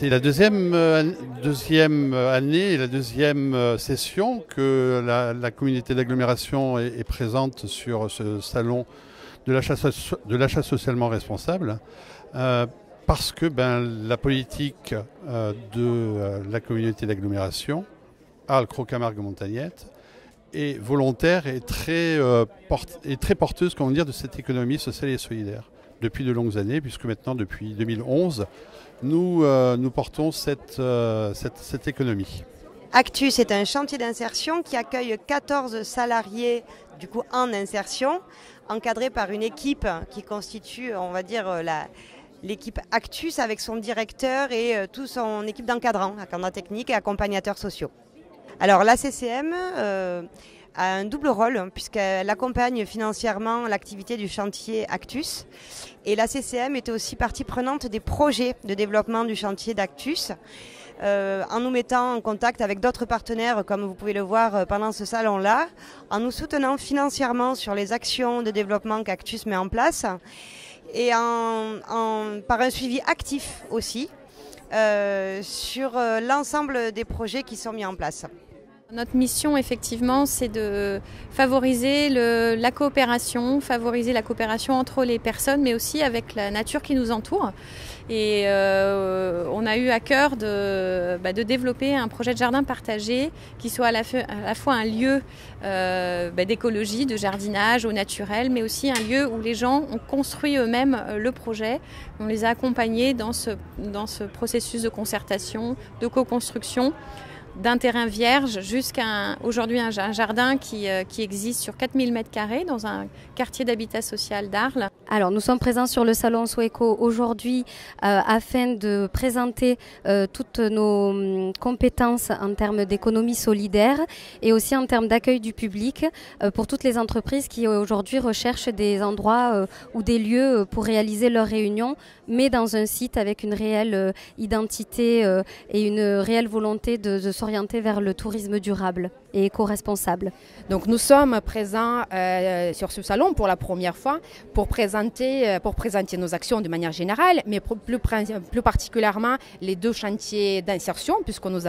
C'est la deuxième année et la deuxième session que la communauté d'agglomération est présente sur ce salon de l'achat socialement responsable. Parce que la politique de la communauté d'agglomération, Arles, Croc-Camargue, Montagnette, est volontaire et très porteuse, comment dire, de cette économie sociale et solidaire depuis de longues années, puisque maintenant, depuis 2011, nous portons cette économie. Actus est un chantier d'insertion qui accueille 14 salariés du coup, en insertion, encadrés par une équipe qui constitue, on va dire, l'équipe Actus avec son directeur et toute son équipe d'encadrants, encadrants techniques et accompagnateurs sociaux. Alors la CCM a un double rôle puisqu'elle accompagne financièrement l'activité du chantier Actus et la CCM est aussi partie prenante des projets de développement du chantier d'Actus en nous mettant en contact avec d'autres partenaires comme vous pouvez le voir pendant ce salon-là, en nous soutenant financièrement sur les actions de développement qu'Actus met en place et par un suivi actif aussi sur l'ensemble des projets qui sont mis en place. Notre mission, effectivement, c'est de favoriser la coopération entre les personnes, mais aussi avec la nature qui nous entoure. Et on a eu à cœur de développer un projet de jardin partagé qui soit à la fois un lieu d'écologie, de jardinage au naturel, mais aussi un lieu où les gens ont construit eux-mêmes le projet. On les a accompagnés dans ce processus de concertation, de co-construction, d'un terrain vierge jusqu'à aujourd'hui un jardin qui existe sur 4000 m² dans un quartier d'habitat social d'Arles. Alors nous sommes présents sur le salon Soweco aujourd'hui afin de présenter toutes nos compétences en termes d'économie solidaire et aussi en termes d'accueil du public pour toutes les entreprises qui aujourd'hui recherchent des endroits ou des lieux pour réaliser leurs réunions, mais dans un site avec une réelle identité et une réelle volonté de s'orienter vers le tourisme durable et éco-responsable. Donc nous sommes présents sur ce salon pour la première fois pour présenter nos actions de manière générale, mais plus particulièrement les deux chantiers d'insertion, puisque nous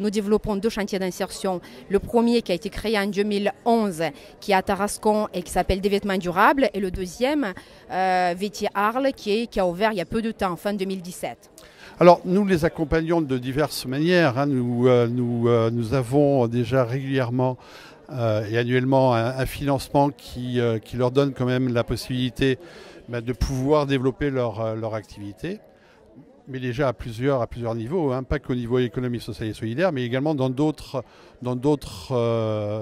développons deux chantiers d'insertion. Le premier qui a été créé en 2011, qui est à Tarascon et qui s'appelle Des vêtements durables, et le deuxième, Vétier Arles, qui a ouvert il y a peu de temps, fin 2017. Alors nous les accompagnons de diverses manières. Nous avons déjà régulièrement et annuellement un financement qui leur donne quand même la possibilité de pouvoir développer leur activité, mais déjà à plusieurs niveaux, pas qu'au niveau économie sociale et solidaire, mais également dans d'autres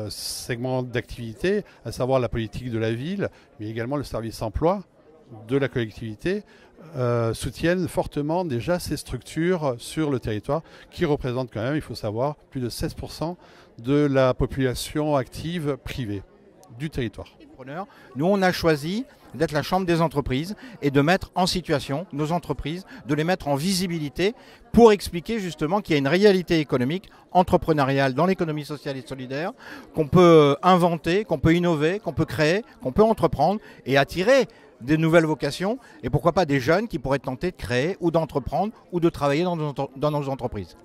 segments d'activité, à savoir la politique de la ville, mais également le service emploi de la collectivité, soutiennent fortement déjà ces structures sur le territoire qui représentent quand même, il faut savoir, plus de 16% de la population active privée du territoire. Nous, on a choisi d'être la chambre des entreprises et de mettre en situation nos entreprises, de les mettre en visibilité pour expliquer justement qu'il y a une réalité économique, entrepreneuriale dans l'économie sociale et solidaire, qu'on peut inventer, qu'on peut innover, qu'on peut créer, qu'on peut entreprendre et attirer des nouvelles vocations et pourquoi pas des jeunes qui pourraient tenter de créer ou d'entreprendre ou de travailler dans nos entreprises.